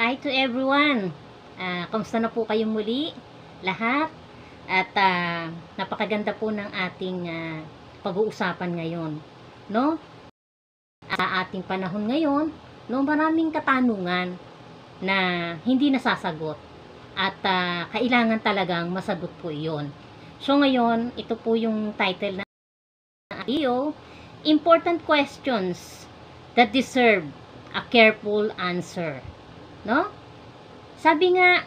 Hi to everyone! Kamusta na po kayong muli? Lahat? At napakaganda po ng ating pag-uusapan ngayon. No? Sa ating panahon ngayon, no, maraming katanungan na hindi nasasagot. At kailangan talagang masagot po iyon. So ngayon, ito po yung title ng video, Important Questions that Deserve a Careful Answer. No? Sabi nga,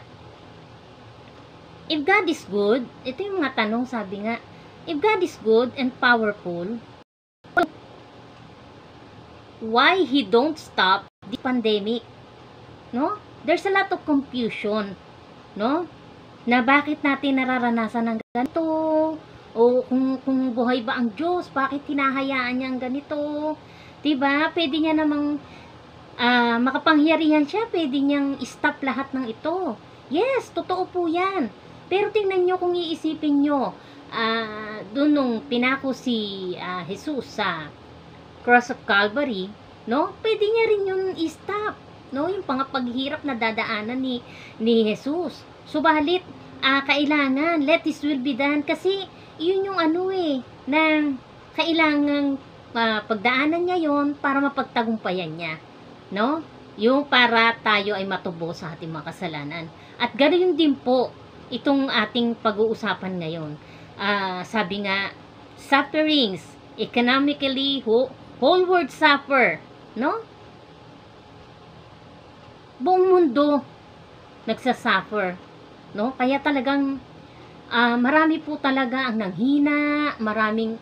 if God is good, ito yung mga tanong, sabi nga, if God is good and powerful, why He don't stop the pandemic? No? There's a lot of confusion, no? Na bakit natin nararanasan ng ganito? O kung buhay ba ang Diyos, bakit hinahayaan niya ang ganito? Diba? Pwede niya namang makapangyarihan siya, pwede niyang stop lahat ng ito. Yes, totoo po yan. Pero tingnan nyo kung iisipin nyo, doon nung pinako si Jesus sa Cross of Calvary, no? Pwede niya rin yung i-stop, no? Yung paghirap na dadaanan ni Jesus. Subalit, kailangan, let His will be done, kasi yun yung na kailangan pagdaanan niya yon para mapagtagumpayan niya. No? Yung para tayo ay matubos sa ating mga kasalanan. At ganoon din po itong ating pag-uusapan ngayon. Sabi nga, sufferings, economically, whole world suffer. No? Buong mundo nagsasuffer. No? Kaya talagang marami po talaga ang nanghina, maraming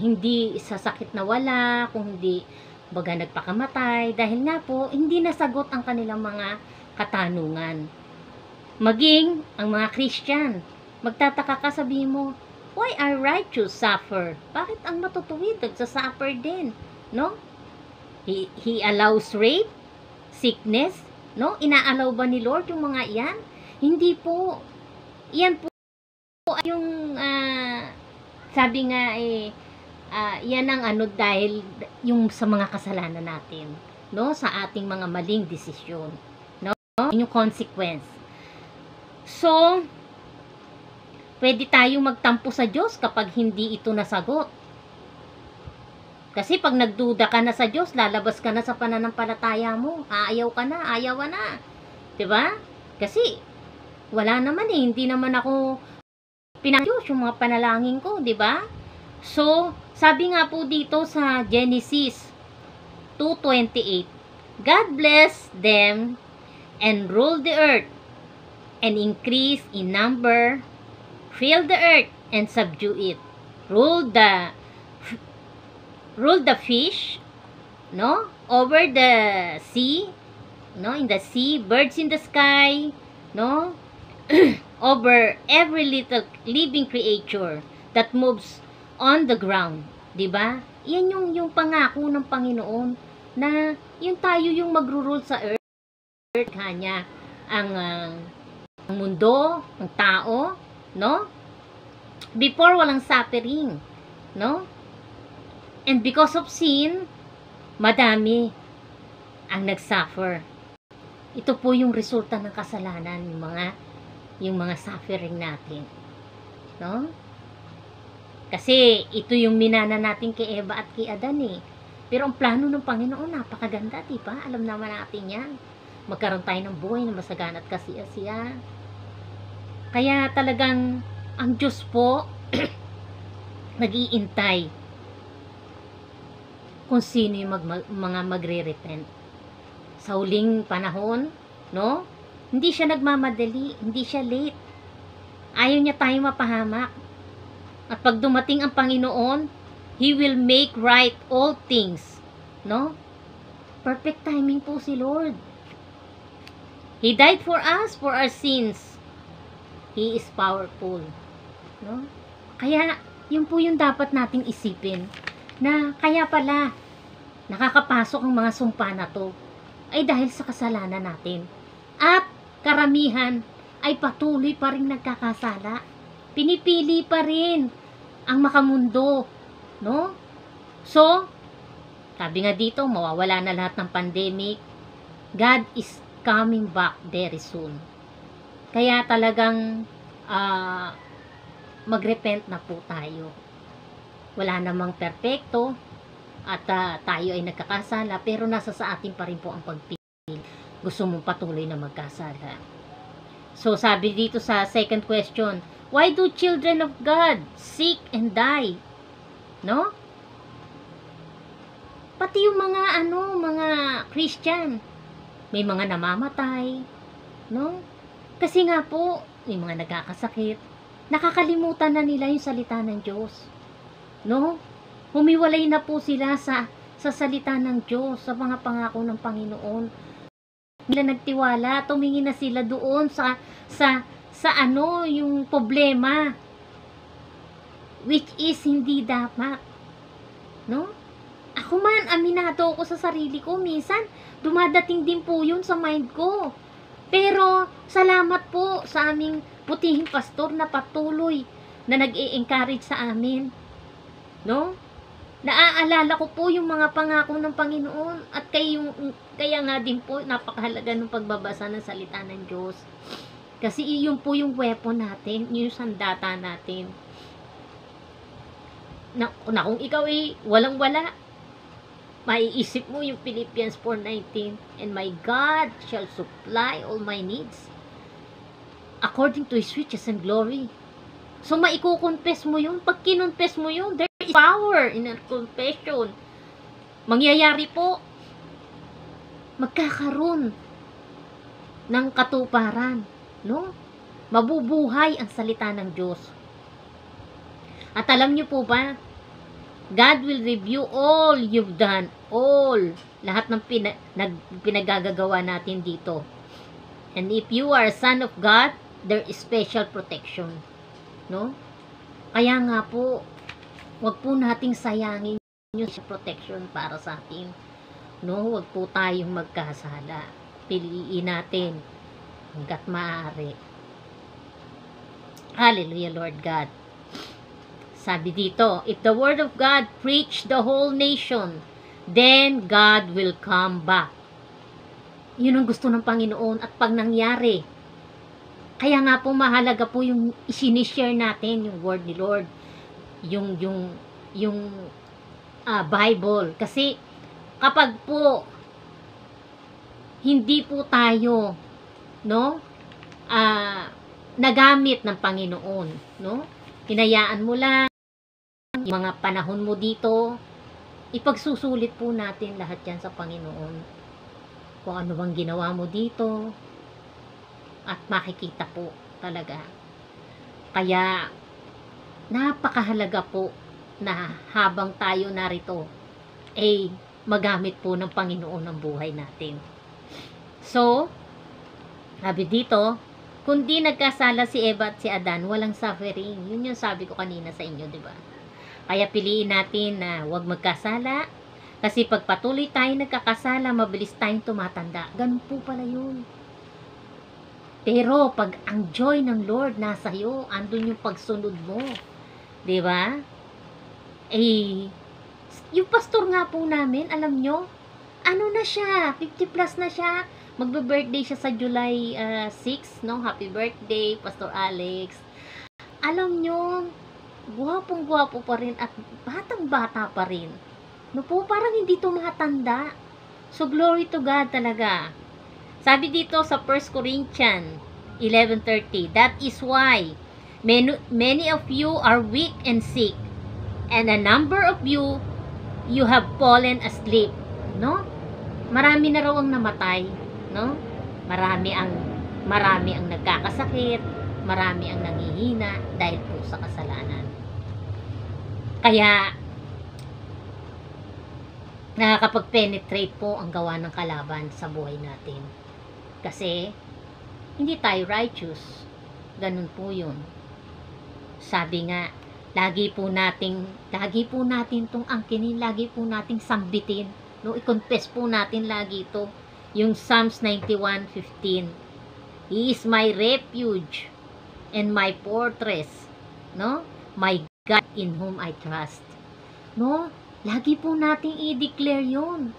hindi sa sakit na wala, kung hindi baga nagpakamatay, dahil nga po hindi nasagot ang kanilang mga katanungan. Maging ang mga Christian, magtataka ka, sabihin mo, why are righteous suffer? Bakit ang matutuwid nagsasuffer din? No? He allows rape, sickness, no? Inaalaw ba ni Lord yung mga iyan? Hindi po. Iyan po yung sabi nga yan ang dahil yung sa mga kasalanan natin, no, sa ating mga maling desisyon, no, yung consequence. So pwede tayong magtampo sa Diyos kapag hindi ito nasagot, kasi pag nagduda ka na sa Diyos, lalabas ka na sa pananampalataya mo, ayaw ka na, ayawan na, diba? Kasi wala naman hindi naman ako pinag-Diyos yung mga panalangin ko, diba? So, sabi nga po dito sa Genesis 2:28, God blessed them and ruled the earth and increased in number, filled the earth and subdue it, ruled the fish, no, over the sea, no, in the sea, birds in the sky, no, over every little living creature that moves on the ground, 'di ba? Yan yung pangako ng Panginoon na yung tayo yung magro-rule sa earth kanya, ang mundo, ang tao, no? Before walang suffering, no? And because of sin, madami ang nagsuffer. Ito po yung resulta ng kasalanan, yung mga suffering natin, no? Kasi ito yung minana natin kay Eva at kay Adan Pero ang plano ng Panginoon, napakaganda, diba? Alam naman natin yan. Magkaroon tayo ng buhay na masagana at kasiya-siya. Kaya talagang ang Diyos po nag-iintay kung sino yung mga magre-repent. Sa huling panahon, no? Hindi siya nagmamadali, hindi siya late. Ayaw niya tayo mapahamak. At pag dumating ang Panginoon, He will make right all things. No? Perfect timing po si Lord. He died for us, for our sins. He is powerful. No? Kaya, yun po yung dapat nating isipin. Na kaya pala, nakakapasok ang mga sumpa na to, ay dahil sa kasalanan natin. At karamihan ay patuloy pa rin nagkakasala. Pinipili pa rin ang makamundo, no? So, sabi nga dito, mawawala na lahat ng pandemic. God is coming back very soon. Kaya talagang magrepent na po tayo. Wala namang perpekto at tayo ay nagkakasala, pero nasa sa atin pa rin po ang pagpili. Gusto mong patuloy na magkasala. So sabi dito sa second question, why do children of God seek and die? No? Pati yung mga mga Christian, may mga namamatay, no? Kasi nga po, may mga nagkakasakit, nakakalimutan na nila yung salita ng Diyos. No? Humiwalay na po sila sa salita ng Diyos, sa mga pangako ng Panginoon. Nila nagtiwala, tumingin na sila doon sa yung problema, which is hindi dapat. No? Ako man, aminado ako sa sarili ko, minsan dumadating din po yun sa mind ko. Pero salamat po sa aming putihing pastor na patuloy na nag-i-encourage sa amin. No? Naaalala ko po yung mga pangako ng Panginoon at kaya nga din po napakahalaga ng pagbabasa ng salita ng Diyos. Kasi iyon po yung weapon natin, yung sandata natin. Na kung ikaw ay walang-wala, maiisip mo yung Philippians 4:19, and my God shall supply all my needs according to His riches and glory. So maiko-confess mo yun. Pag kinonfess mo yun, there is power in our confession. Mangyayari po, magkakaroon ng katuparan, no? Mabubuhay ang salita ng Diyos. At alam niyo po ba, God will review all you've done, all, lahat ng pinagagagawa natin dito. And if you are a son of God, there is special protection. No? Kaya nga po, wag po nating sayangin yung protection para sa atin. No? Wag po tayong magkasala. Piliin natin hanggat maaari. Hallelujah, Lord God. Sabi dito, if the word of God preach the whole nation, then God will come back. Yun ang gusto ng Panginoon. At pag nangyari, kaya nga po mahalaga po yung isinishare natin, yung word ni Lord, yung Bible. Kasi kapag po hindi po tayo, no, nagamit ng Panginoon, no, hinayaan mo lang yung mga panahon mo dito, ipagsusulit po natin lahat yan sa Panginoon. Kung ano bang ginawa mo dito, at makikita po talaga. Kaya, napakahalaga po na habang tayo narito, magamit po ng Panginoon ang buhay natin. So, sabi dito, kundi nagkasala si Eva at si Adan, walang suffering. Yun yung sabi ko kanina sa inyo, di ba? Kaya piliin natin na huwag magkasala. Kasi pag patuloy tayo nagkakasala, mabilis tayong tumatanda. Ganun po pala yun. Pero pag ang joy ng Lord nasa iyo, andun yung pagsunod mo. Di ba? Yung pastor nga po namin, alam nyo, ano na siya, 50 plus na siya. Magbe-birthday siya sa July 6, no? Happy birthday, Pastor Alex. Alam nyo, guwapong-guwapo pa rin at batang-bata pa rin. No po, parang hindi tumatanda. So, glory to God talaga. Sabi dito sa 1 Corinthians 11:30, that is why many of you are weak and sick, and a number of you have fallen asleep. No? Marami na raw ang namatay. No? Marami ang nagkakasakit, marami ang nanghihina dahil po sa kasalanan. Kaya nakakapag-penetrate po ang gawa ng kalaban sa buhay natin. Kasi hindi tayo righteous. Ganun po 'yun. Sabi nga, lagi po nating tong angkinin, lagi po nating sambitin, no? I-confess po natin lagi ito. Yung Psalms 91:15. He is my refuge and my fortress, no? My God in whom I trust. No? Lagi po nating i-declare 'yon.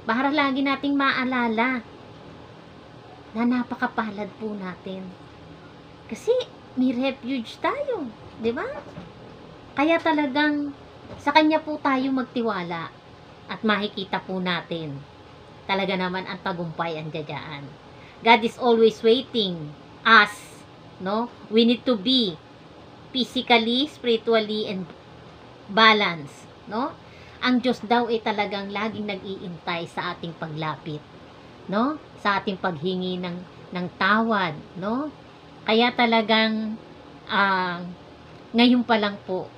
Para lagi nating maalala. na napakapalad po natin. Kasi may refuge tayo, di ba? Kaya talagang sa Kanya po tayo magtiwala at makikita po natin. Talaga naman ang tagumpay ang dadaan. God is always waiting us, no? We need to be physically, spiritually, and balance, no? Ang Diyos daw ay talagang laging nag-iintay sa ating paglapit, no? Sa ating paghingi ng tawad, no? Kaya talagang ngayon pa lang po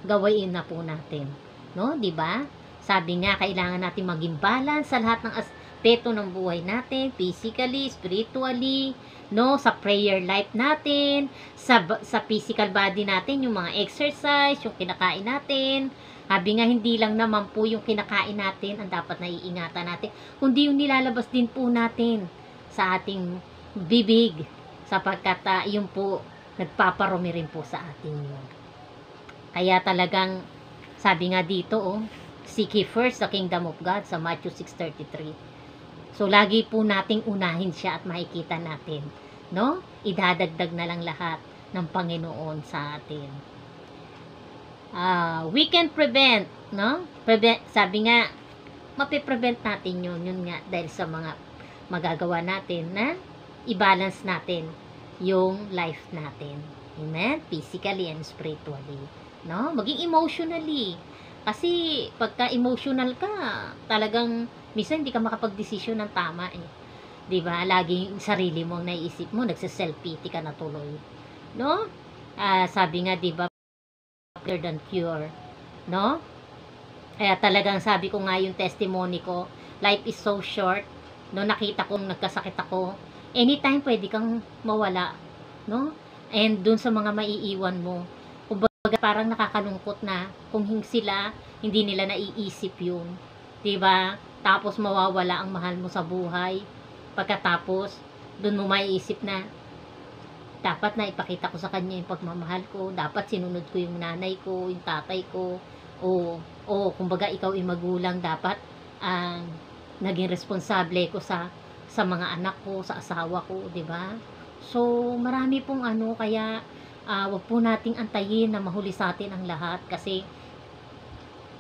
gawain na po natin, no? 'Di ba? Sabi nga kailangan natin maging balance sa lahat ng aspeto ng buhay natin, physically, spiritually, no, sa prayer life natin, sa physical body natin, yung mga exercise, yung kinakain natin. Sabi nga, hindi lang naman po yung kinakain natin ang dapat naiingatan natin, kundi yung nilalabas din po natin sa ating bibig, sapagkat yun po, nagpaparumi rin po sa ating yun. Kaya talagang, sabi nga dito, seek ye first the kingdom of God sa Matthew 6:33. So, lagi po nating unahin siya at makikita natin, no? Idadagdag na lang lahat ng Panginoon sa atin. We can prevent, no? Sabi nga, mapiprevent natin yun nga, dahil sa mga magagawa natin na i-balance natin yung life natin. Amen? Physically and spiritually. No? Maging emotionally. Kasi, pagka emotional ka, talagang, minsan hindi ka makapag-desisyon ng tama eh. Diba? Laging sarili mong naiisip mo, nagsa-self-pity ka na tuloy. No? Sabi nga, diba, better than cure. No? Kaya talagang sabi ko nga yung testimony ko, life is so short. No, nakita kong nagkasakit ako, anytime pwede kang mawala, no? And dun sa mga maiiwan mo, kumbaga parang nakakalungkot na kung sila, hindi nila naiisip yun. Diba? Tapos mawawala ang mahal mo sa buhay. Pagkatapos, dun mo maiisip na, dapat na ipakita ko sa kanya yung pagmamahal ko, dapat sinunod ko yung nanay ko, yung tatay ko, o kumbaga ikaw ay magulang, dapat naging responsable ko sa mga anak ko, sa asawa ko, 'di ba? So, marami pong kaya wag po nating antayin na mahuli sa atin ang lahat kasi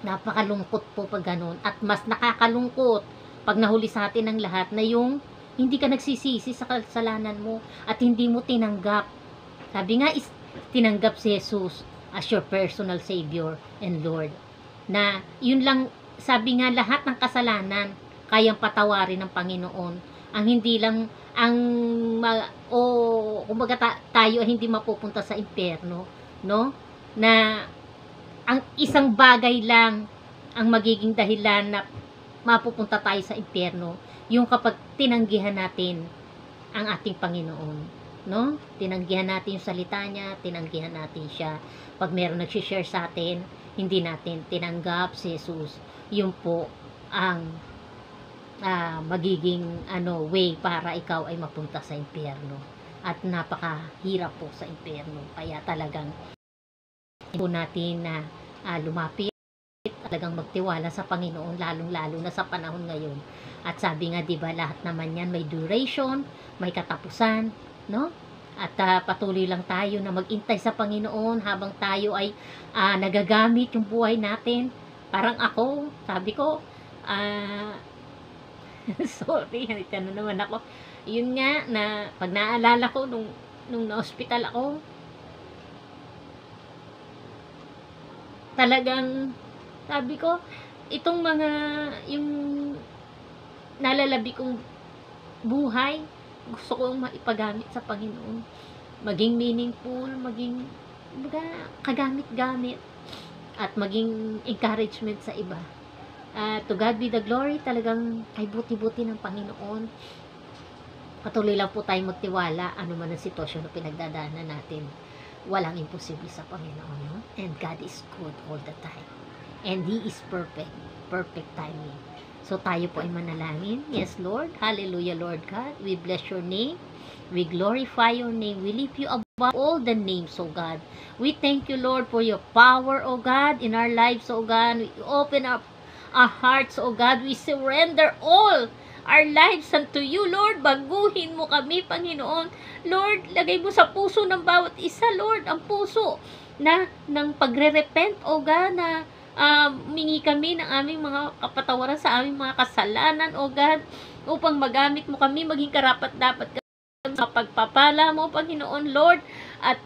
napakalungkot po pag ganun, at mas nakakalungkot pag nahuli sa atin ang lahat na yung hindi ka nagsisisi sa kasalanan mo at hindi mo tinanggap. Sabi nga, tinanggap si Jesus as your personal Savior and Lord. Na yun lang, sabi nga, lahat ng kasalanan kayang patawarin ng Panginoon. Ang hindi lang kumbaga tayo ay hindi mapupunta sa impyerno, no? Na ang isang bagay lang ang magiging dahilan na mapupunta tayo sa impyerno, yung kapag tinanggihan natin ang ating Panginoon, no? Tinanggihan natin yung salita niya, tinanggihan natin siya. Pag meron nag-share sa atin, hindi natin tinanggap si Jesus. Yun po ang magiging way para ikaw ay mapunta sa impyerno. At napakahirap po sa impyerno. Kaya talagang po natin na lumapit, talagang magtiwala sa Panginoon, lalong-lalo na sa panahon ngayon. At sabi nga, 'di ba, lahat naman 'yan may duration, may katapusan, no? At patuloy lang tayo na mag-intay sa Panginoon habang tayo ay nagagamit yung buhay natin. Parang ako, sabi ko, sorry, na naman ako. Yun nga, na pag naalala ko nung na-hospital ako, talagang sabi ko, itong mga yung nalalabi kong buhay, gusto kong maipagamit sa Panginoon. Maging meaningful, maging kagamit-gamit, at maging encouragement sa iba. To God be the glory, talagang ay buti-buti ng Panginoon. Patuloy lang po tayong magtiwala, ano man ang sitwasyon na pinagdadaanan natin. Walang imposible sa Panginoon, no? And God is good all the time. And He is perfect. Perfect timing. So tayo po ay manalangin. Yes, Lord. Hallelujah, Lord God. We bless your name. We glorify your name. We lift you above all the names, O God. We thank you, Lord, for your power, O God, in our lives, O God. We open up our hearts, O God. We surrender all our lives unto you, Lord. Baguhin mo kami, Panginoon. Lord, lagay mo sa puso ng bawat isa, Lord, ang puso na ng pagre-repent, O God, na mingi kami ng aming mga kapatawaran sa aming mga kasalanan, O God, upang magamit mo kami, maging karapat-dapat kami sa pagpapala mo, Panginoon, Lord, at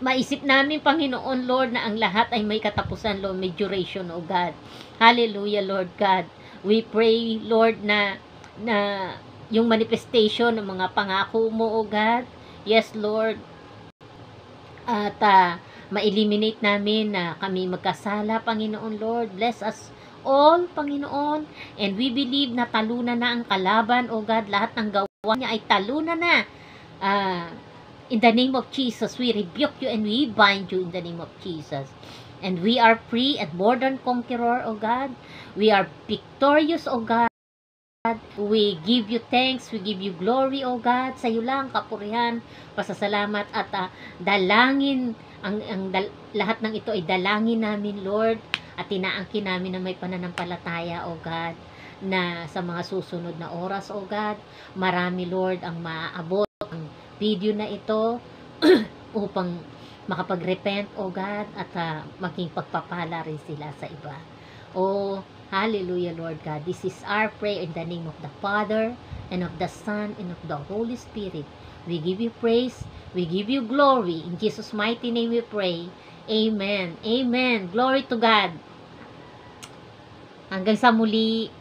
maisip namin, Panginoon, Lord, na ang lahat ay may katapusan, Lord, may duration, O God. Hallelujah, Lord God. We pray, Lord, na yung manifestation ng mga pangako mo, O God. Yes, Lord. At ma-eliminate namin na kami magkasala, Panginoon, Lord. Bless us all, Panginoon. And we believe na talunan na ang kalaban, O God. Lahat ng gawa niya ay talunan na. In the name of Jesus, we rebuke you and we bind you in the name of Jesus. And we are free and more than conqueror, O God. We are victorious, O God. We give you thanks, we give you glory, O God. Sa iyo lang kapurihan, pasasalamat at dalangin. Lahat ng ito ay dalangin namin, Lord. At tinaangkin namin na may pananampalataya, O God, na sa mga susunod na oras, O God, marami, Lord, ang maaabot ang video na ito upang makapag-repent, O God, at maging pagpapala rin sila sa iba. Oh, hallelujah, Lord God. This is our prayer in the name of the Father, and of the Son, and of the Holy Spirit. We give you praise, we give you glory. In Jesus' mighty name we pray. Amen. Amen. Glory to God. Hanggang sa muli.